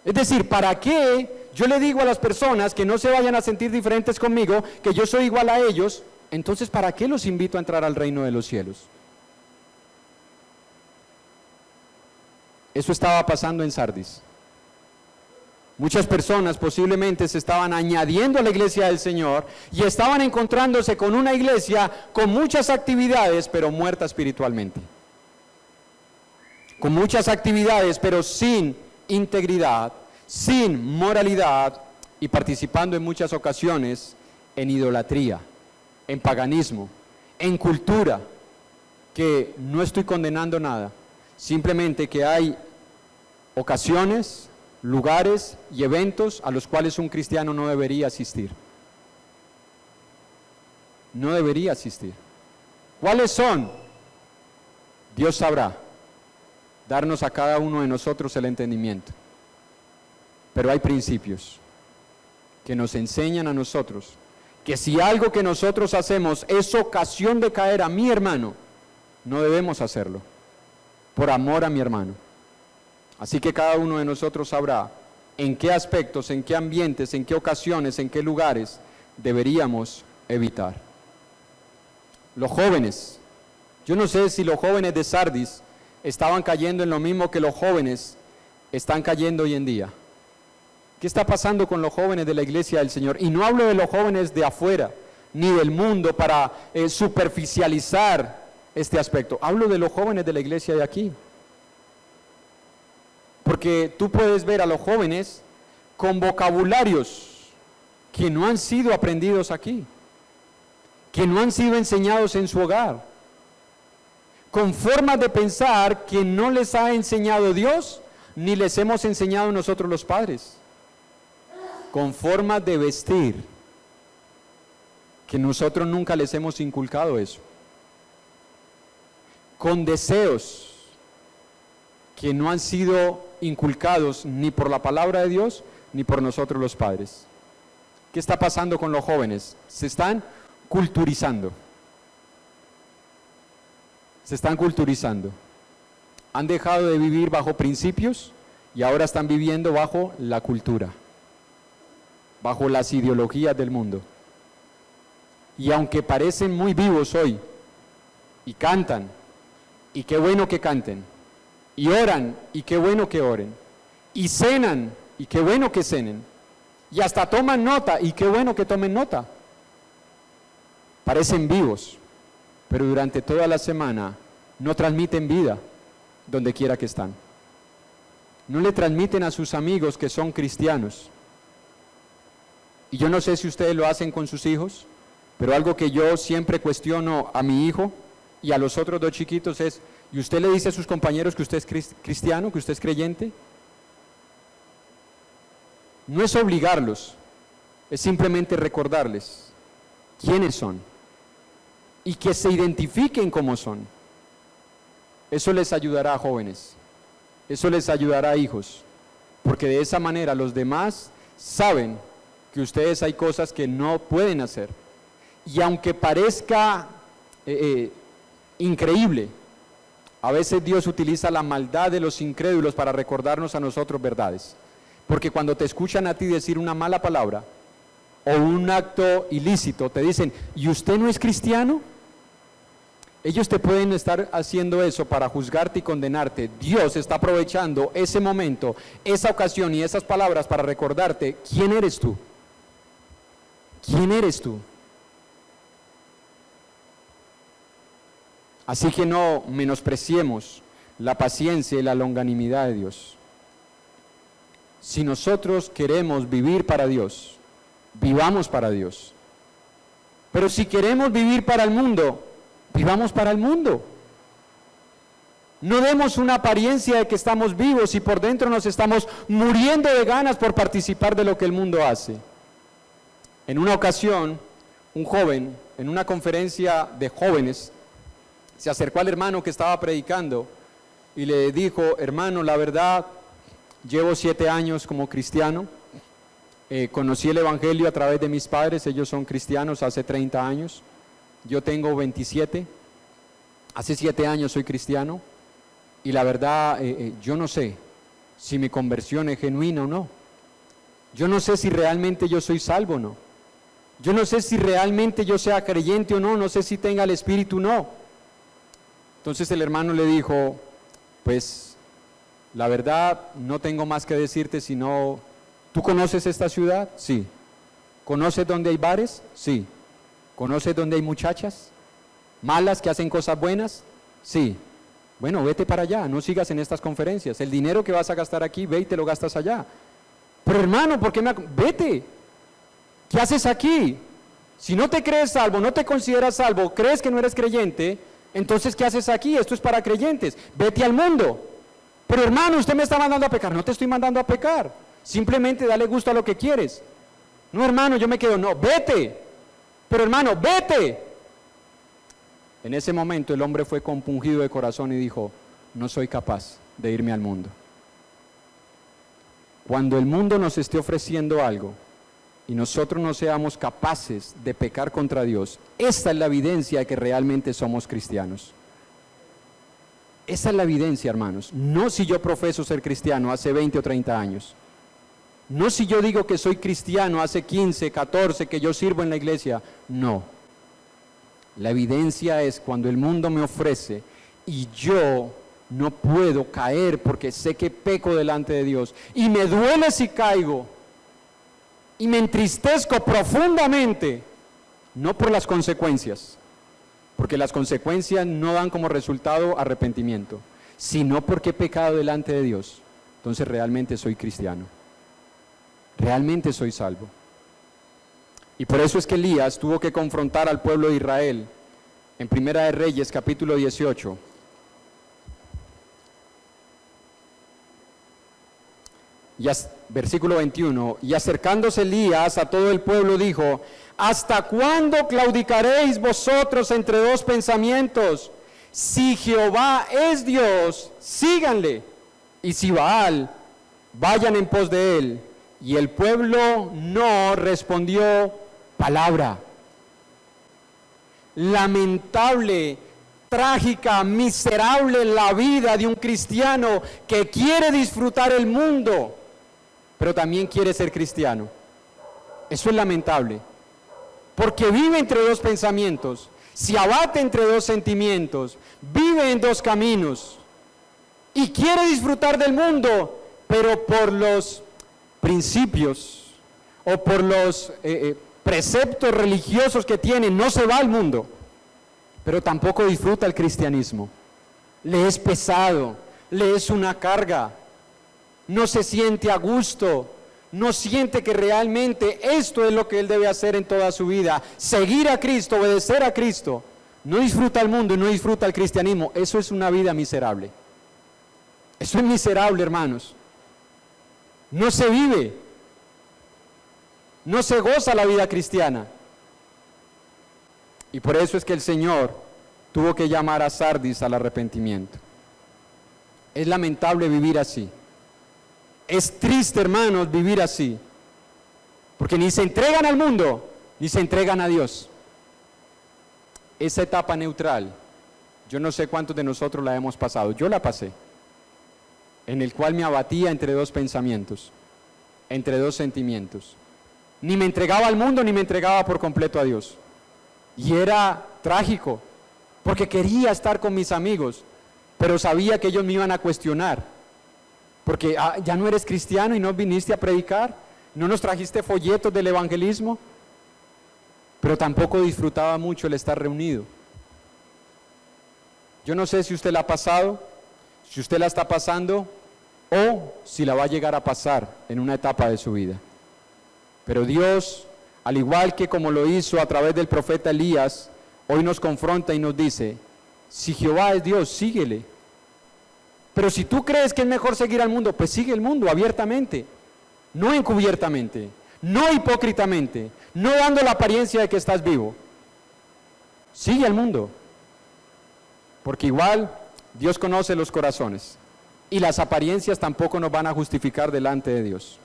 Es decir, ¿para qué yo le digo a las personas que no se vayan a sentir diferentes conmigo, que yo soy igual a ellos? Entonces, ¿para qué los invito a entrar al reino de los cielos? Eso estaba pasando en Sardis. Muchas personas posiblemente se estaban añadiendo a la iglesia del Señor y estaban encontrándose con una iglesia con muchas actividades, pero muerta espiritualmente. Con muchas actividades, pero sin integridad, sin moralidad y participando en muchas ocasiones en idolatría, en paganismo, en cultura, que no estoy condenando nada, simplemente que hay ocasiones, lugares y eventos a los cuales un cristiano no debería asistir. No debería asistir. ¿Cuáles son? Dios sabrá darnos a cada uno de nosotros el entendimiento. Pero hay principios que nos enseñan a nosotros que si algo que nosotros hacemos es ocasión de caer a mi hermano, no debemos hacerlo, por amor a mi hermano. Así que cada uno de nosotros sabrá en qué aspectos, en qué ambientes, en qué ocasiones, en qué lugares deberíamos evitar. Los jóvenes, yo no sé si los jóvenes de Sardis estaban cayendo en lo mismo que los jóvenes están cayendo hoy en día. ¿Qué está pasando con los jóvenes de la iglesia del Señor? Y no hablo de los jóvenes de afuera, ni del mundo para superficializar este aspecto. Hablo de los jóvenes de la iglesia de aquí. Porque tú puedes ver a los jóvenes con vocabularios que no han sido aprendidos aquí, que no han sido enseñados en su hogar, con formas de pensar que no les ha enseñado Dios, ni les hemos enseñado nosotros los padres, con formas de vestir, que nosotros nunca les hemos inculcado eso, con deseos que no han sido inculcados ni por la palabra de Dios, ni por nosotros los padres. ¿Qué está pasando con los jóvenes? Se están culturizando. Se están culturizando. Han dejado de vivir bajo principios y ahora están viviendo bajo la cultura, bajo las ideologías del mundo. Y aunque parecen muy vivos hoy, y cantan, y qué bueno que canten, y oran, y qué bueno que oren, y cenan, y qué bueno que cenen, y hasta toman nota, y qué bueno que tomen nota. Parecen vivos, pero durante toda la semana no transmiten vida donde quiera que están. No le transmiten a sus amigos que son cristianos. Y yo no sé si ustedes lo hacen con sus hijos, pero algo que yo siempre cuestiono a mi hijo y a los otros dos chiquitos es, ¿y usted le dice a sus compañeros que usted es cristiano, que usted es creyente? No es obligarlos, es simplemente recordarles quiénes son y que se identifiquen como son. Eso les ayudará a jóvenes, eso les ayudará a hijos, porque de esa manera los demás saben que ustedes hay cosas que no pueden hacer. Y aunque parezca increíble, a veces Dios utiliza la maldad de los incrédulos para recordarnos a nosotros verdades. Porque cuando te escuchan a ti decir una mala palabra o un acto ilícito, te dicen, ¿y usted no es cristiano? Ellos te pueden estar haciendo eso para juzgarte y condenarte. Dios está aprovechando ese momento, esa ocasión y esas palabras para recordarte quién eres tú. ¿Quién eres tú? Así que no menospreciemos la paciencia y la longanimidad de Dios. Si nosotros queremos vivir para Dios, vivamos para Dios. Pero si queremos vivir para el mundo, vivamos para el mundo. No demos una apariencia de que estamos vivos y por dentro nos estamos muriendo de ganas por participar de lo que el mundo hace. En una ocasión, un joven, en una conferencia de jóvenes, se acercó al hermano que estaba predicando y le dijo: hermano, la verdad, llevo 7 años como cristiano, conocí el evangelio a través de mis padres, ellos son cristianos hace 30 años, yo tengo 27, hace 7 años soy cristiano, y la verdad, yo no sé si mi conversión es genuina o no, yo no sé si realmente yo soy salvo o no, yo no sé si realmente yo sea creyente o no, no sé si tenga el Espíritu o no. Entonces el hermano le dijo: pues la verdad no tengo más que decirte sino, ¿tú conoces esta ciudad? Sí. ¿Conoces dónde hay bares? Sí. ¿Conoces dónde hay muchachas malas que hacen cosas buenas? Sí. Bueno, vete para allá, no sigas en estas conferencias. El dinero que vas a gastar aquí, ve y te lo gastas allá. Pero hermano, ¿por qué vete? ¿Qué haces aquí? Si no te crees salvo, no te consideras salvo, crees que no eres creyente, entonces ¿qué haces aquí? Esto es para creyentes. Vete al mundo. Pero hermano, usted me está mandando a pecar. No te estoy mandando a pecar. Simplemente dale gusto a lo que quieres. No, hermano, yo me quedo. No, vete. Pero hermano, vete. En ese momento el hombre fue compungido de corazón y dijo: no soy capaz de irme al mundo. Cuando el mundo nos esté ofreciendo algo y nosotros no seamos capaces de pecar contra Dios, esta es la evidencia de que realmente somos cristianos. Esa es la evidencia, hermanos. No si yo profeso ser cristiano hace 20 o 30 años. No si yo digo que soy cristiano hace 15, 14, que yo sirvo en la iglesia. No. La evidencia es cuando el mundo me ofrece y yo no puedo caer porque sé que peco delante de Dios. Y me duele si caigo. Y me entristezco profundamente. No por las consecuencias, porque las consecuencias no dan como resultado arrepentimiento, sino porque he pecado delante de Dios. Entonces realmente soy cristiano, realmente soy salvo. Y por eso es que Elías tuvo que confrontar al pueblo de Israel en Primera de Reyes, capítulo 18. Versículo 21, y acercándose Elías a todo el pueblo dijo: ¿hasta cuándo claudicaréis vosotros entre dos pensamientos? Si Jehová es Dios, síganle, y si Baal, vayan en pos de él. Y el pueblo no respondió palabra. Lamentable, trágica, miserable la vida de un cristiano que quiere disfrutar el mundo, pero también quiere ser cristiano. Eso es lamentable, porque vive entre dos pensamientos, se abate entre dos sentimientos, vive en dos caminos y quiere disfrutar del mundo, pero por los principios o por los preceptos religiosos que tiene, no se va al mundo, pero tampoco disfruta el cristianismo. Le es pesado, le es una carga, no se siente a gusto, no siente que realmente esto es lo que él debe hacer en toda su vida: seguir a Cristo, obedecer a Cristo. No disfruta el mundo y no disfruta el cristianismo. Eso es una vida miserable. Eso es miserable, hermanos. No se vive, no se goza la vida cristiana. Y por eso es que el Señor tuvo que llamar a Sardis al arrepentimiento. Es lamentable vivir así. Es triste, hermanos, vivir así, porque ni se entregan al mundo, ni se entregan a Dios. Esa etapa neutral, yo no sé cuántos de nosotros la hemos pasado, yo la pasé, en el cual me abatía entre dos pensamientos, entre dos sentimientos. Ni me entregaba al mundo, ni me entregaba por completo a Dios. Y era trágico, porque quería estar con mis amigos, pero sabía que ellos me iban a cuestionar. Porque ya no eres cristiano y no viniste a predicar, no nos trajiste folletos del evangelismo, pero tampoco disfrutaba mucho el estar reunido. Yo no sé si usted la ha pasado, si usted la está pasando o si la va a llegar a pasar en una etapa de su vida. Pero Dios, al igual que como lo hizo a través del profeta Elías, hoy nos confronta y nos dice, si Jehová es Dios, síguele. Pero si tú crees que es mejor seguir al mundo, pues sigue el mundo abiertamente, no encubiertamente, no hipócritamente, no dando la apariencia de que estás vivo. Sigue al mundo, porque igual Dios conoce los corazones y las apariencias tampoco nos van a justificar delante de Dios.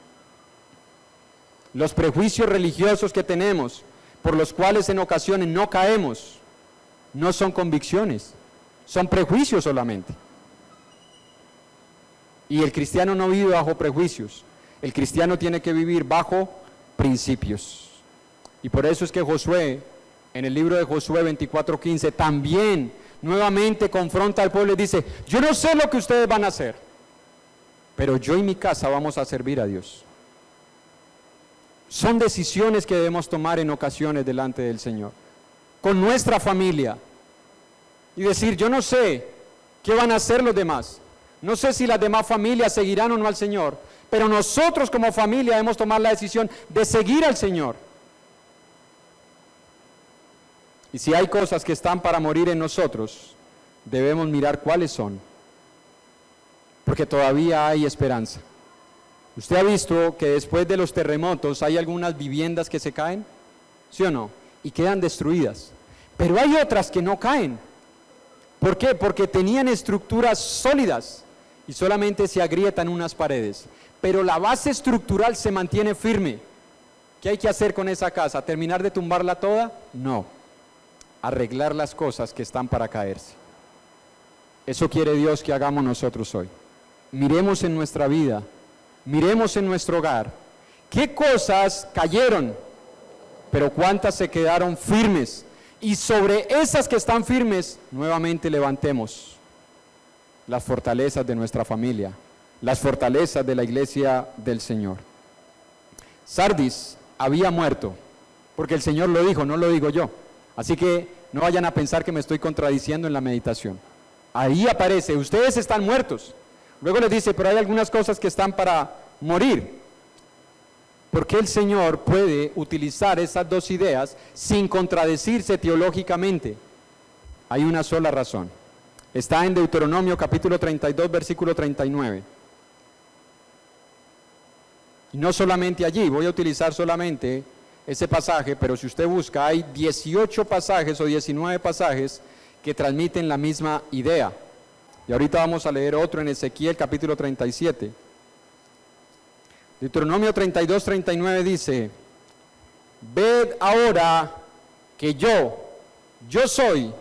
Los prejuicios religiosos que tenemos, por los cuales en ocasiones no caemos, no son convicciones, son prejuicios solamente. Y el cristiano no vive bajo prejuicios, el cristiano tiene que vivir bajo principios. Y por eso es que Josué, en el libro de Josué 24:15, también nuevamente confronta al pueblo y dice, yo no sé lo que ustedes van a hacer, pero yo y mi casa vamos a servir a Dios. Son decisiones que debemos tomar en ocasiones delante del Señor, con nuestra familia, y decir, yo no sé qué van a hacer los demás, no sé si las demás familias seguirán o no al Señor, pero nosotros como familia debemos tomar la decisión de seguir al Señor. Y si hay cosas que están para morir en nosotros, debemos mirar cuáles son, porque todavía hay esperanza. ¿Usted ha visto que después de los terremotos hay algunas viviendas que se caen? ¿Sí o no? Y quedan destruidas. Pero hay otras que no caen. ¿Por qué? Porque tenían estructuras sólidas y solamente se agrietan unas paredes. Pero la base estructural se mantiene firme. ¿Qué hay que hacer con esa casa? ¿Terminar de tumbarla toda? No. Arreglar las cosas que están para caerse. Eso quiere Dios que hagamos nosotros hoy. Miremos en nuestra vida, miremos en nuestro hogar, qué cosas cayeron, pero cuántas se quedaron firmes. Y sobre esas que están firmes, nuevamente levantemos las fortalezas de nuestra familia, las fortalezas de la iglesia del Señor. Sardis había muerto, porque el Señor lo dijo, no lo digo yo. Así que no vayan a pensar que me estoy contradiciendo en la meditación. Ahí aparece, ustedes están muertos. Luego les dice, pero hay algunas cosas que están para morir. Porque el Señor puede utilizar esas dos ideas sin contradecirse teológicamente. Hay una sola razón. Está en Deuteronomio capítulo 32, versículo 39. Y no solamente allí, voy a utilizar solamente ese pasaje, pero si usted busca, hay 18 pasajes o 19 pasajes que transmiten la misma idea. Y ahorita vamos a leer otro en Ezequiel capítulo 37. Deuteronomio 32, 39 dice, ved ahora que yo soy,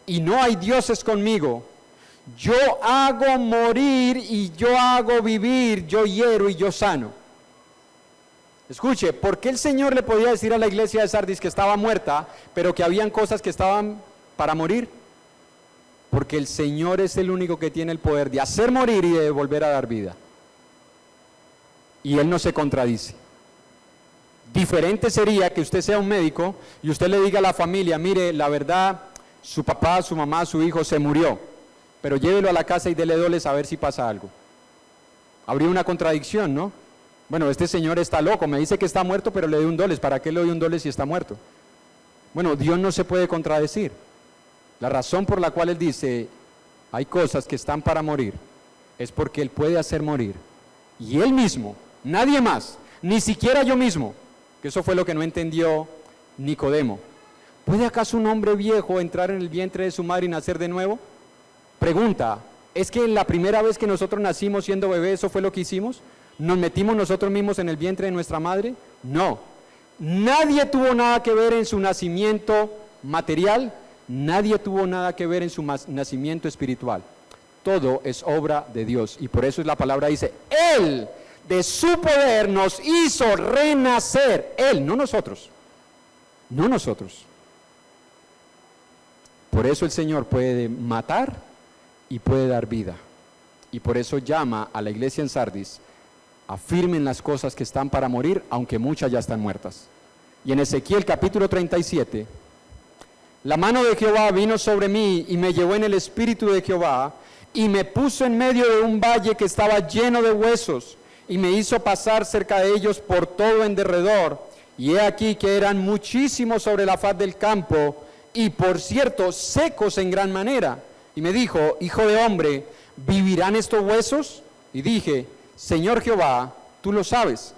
y no hay dioses conmigo. Yo hago morir y yo hago vivir, yo hiero y yo sano. Escuche, ¿por qué el Señor le podía decir a la iglesia de Sardis que estaba muerta, pero que habían cosas que estaban para morir? Porque el Señor es el único que tiene el poder de hacer morir y de volver a dar vida. Y Él no se contradice. Diferente sería que usted sea un médico y usted le diga a la familia, mire, la verdad, su papá, su mamá, su hijo se murió, pero llévelo a la casa y dele doles a ver si pasa algo. Habría una contradicción, ¿no? Bueno, este señor está loco, me dice que está muerto, pero le doy $1. ¿Para qué le doy $1 si está muerto? Bueno, Dios no se puede contradecir. La razón por la cual Él dice, hay cosas que están para morir, es porque Él puede hacer morir. Y Él mismo, nadie más, ni siquiera yo mismo, que eso fue lo que no entendió Nicodemo. ¿Puede acaso un hombre viejo entrar en el vientre de su madre y nacer de nuevo? Pregunta, ¿es que la primera vez que nosotros nacimos siendo bebés, eso fue lo que hicimos? ¿Nos metimos nosotros mismos en el vientre de nuestra madre? No. Nadie tuvo nada que ver en su nacimiento material, nadie tuvo nada que ver en su nacimiento espiritual. Todo es obra de Dios. Y por eso la palabra dice, Él de su poder nos hizo renacer. Él, no nosotros. No nosotros. Por eso el Señor puede matar y puede dar vida. Y por eso llama a la iglesia en Sardis, afirmen las cosas que están para morir, aunque muchas ya están muertas. Y en Ezequiel capítulo 37, La mano de Jehová vino sobre mí y me llevó en el espíritu de Jehová y me puso en medio de un valle que estaba lleno de huesos y me hizo pasar cerca de ellos por todo en derredor. Y he aquí que eran muchísimos sobre la faz del campo y por cierto secos en gran manera. Y me dijo, hijo de hombre, ¿vivirán estos huesos? Y dije, Señor Jehová, tú lo sabes.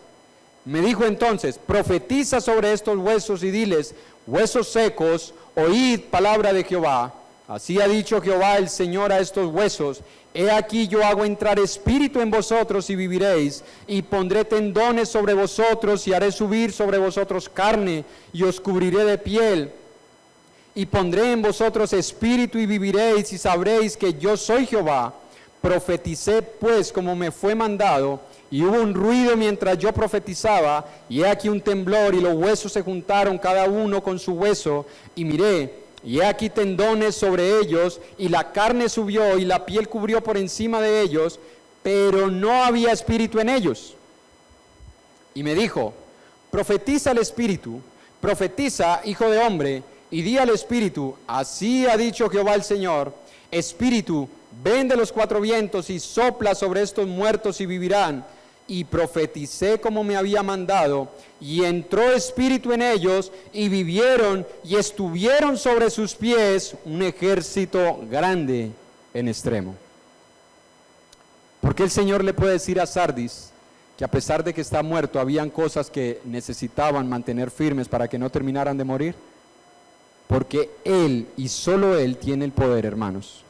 Me dijo entonces, profetiza sobre estos huesos y diles, huesos secos, oíd palabra de Jehová. Así ha dicho Jehová el Señor a estos huesos, he aquí yo hago entrar espíritu en vosotros y viviréis, y pondré tendones sobre vosotros y haré subir sobre vosotros carne y os cubriré de piel. Y pondré en vosotros espíritu y viviréis y sabréis que yo soy Jehová. Profeticé pues como me fue mandado, y hubo un ruido mientras yo profetizaba, y he aquí un temblor, y los huesos se juntaron cada uno con su hueso, y miré, y he aquí tendones sobre ellos, y la carne subió, y la piel cubrió por encima de ellos, pero no había espíritu en ellos. Y me dijo, profetiza al espíritu, profetiza, hijo de hombre, y di al espíritu, así ha dicho Jehová el Señor, espíritu, ven de los cuatro vientos y sopla sobre estos muertos y vivirán. Y profeticé como me había mandado, y entró espíritu en ellos, y vivieron, y estuvieron sobre sus pies un ejército grande en extremo. ¿Por qué el Señor le puede decir a Sardis que a pesar de que está muerto, habían cosas que necesitaban mantener firmes para que no terminaran de morir? Porque Él y solo Él tiene el poder, hermanos,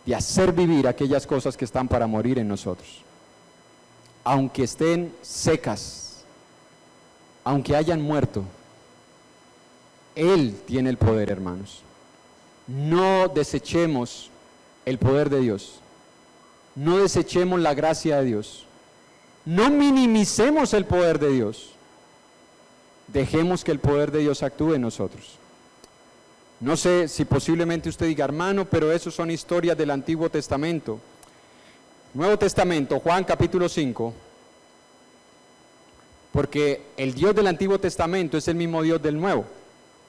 de hacer vivir aquellas cosas que están para morir en nosotros. Aunque estén secas, aunque hayan muerto, Él tiene el poder, hermanos. No desechemos el poder de Dios. No desechemos la gracia de Dios. No minimicemos el poder de Dios. Dejemos que el poder de Dios actúe en nosotros. No sé si posiblemente usted diga, hermano, pero eso son historias del Antiguo Testamento. Nuevo Testamento, Juan capítulo 5, porque el Dios del Antiguo Testamento es el mismo Dios del Nuevo,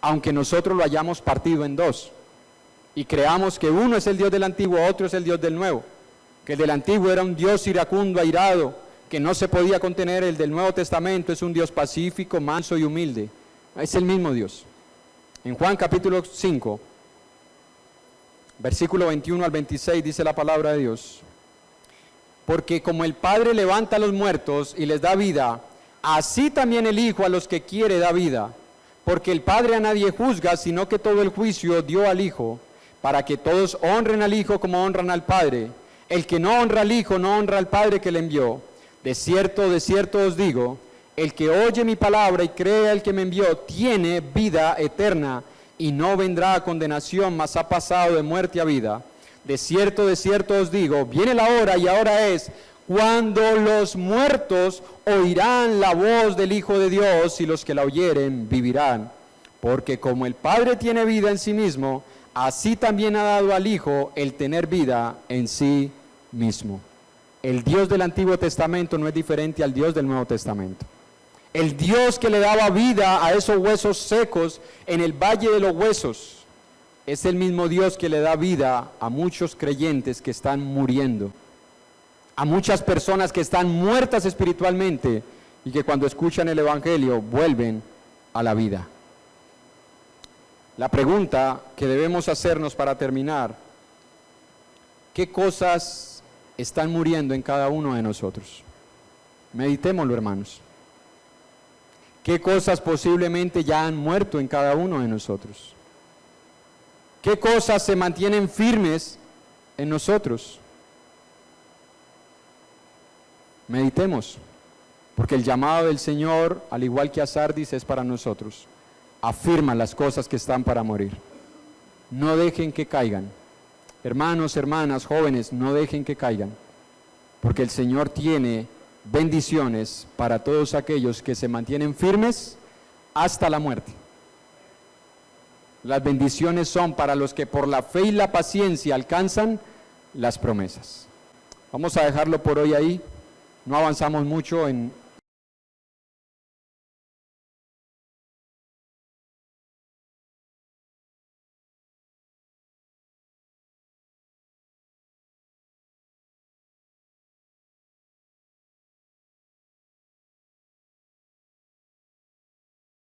aunque nosotros lo hayamos partido en dos, y creamos que uno es el Dios del Antiguo, otro es el Dios del Nuevo, que el del Antiguo era un Dios iracundo, airado, que no se podía contener. El del Nuevo Testamento es un Dios pacífico, manso y humilde, es el mismo Dios. En Juan capítulo 5, versículo 21 al 26 dice la palabra de Dios, porque como el Padre levanta a los muertos y les da vida, así también el Hijo a los que quiere da vida, porque el Padre a nadie juzga, sino que todo el juicio dio al Hijo, para que todos honren al Hijo como honran al Padre. El que no honra al Hijo no honra al Padre que le envió. De cierto os digo, el que oye mi palabra y cree al que me envió, tiene vida eterna, y no vendrá a condenación, mas ha pasado de muerte a vida. De cierto os digo, viene la hora y ahora es, cuando los muertos oirán la voz del Hijo de Dios, y los que la oyeren vivirán. Porque como el Padre tiene vida en sí mismo, así también ha dado al Hijo el tener vida en sí mismo. El Dios del Antiguo Testamento no es diferente al Dios del Nuevo Testamento. El Dios que le daba vida a esos huesos secos en el valle de los huesos, es el mismo Dios que le da vida a muchos creyentes que están muriendo, a muchas personas que están muertas espiritualmente y que cuando escuchan el Evangelio vuelven a la vida. La pregunta que debemos hacernos para terminar, ¿qué cosas están muriendo en cada uno de nosotros? Meditémoslo, hermanos. ¿Qué cosas posiblemente ya han muerto en cada uno de nosotros? ¿Qué cosas se mantienen firmes en nosotros? Meditemos, porque el llamado del Señor, al igual que a Sardis, es para nosotros. Afirma las cosas que están para morir. No dejen que caigan. Hermanos, hermanas, jóvenes, no dejen que caigan, porque el Señor tiene bendiciones para todos aquellos que se mantienen firmes hasta la muerte. Las bendiciones son para los que por la fe y la paciencia alcanzan las promesas. Vamos a dejarlo por hoy ahí. No avanzamos mucho en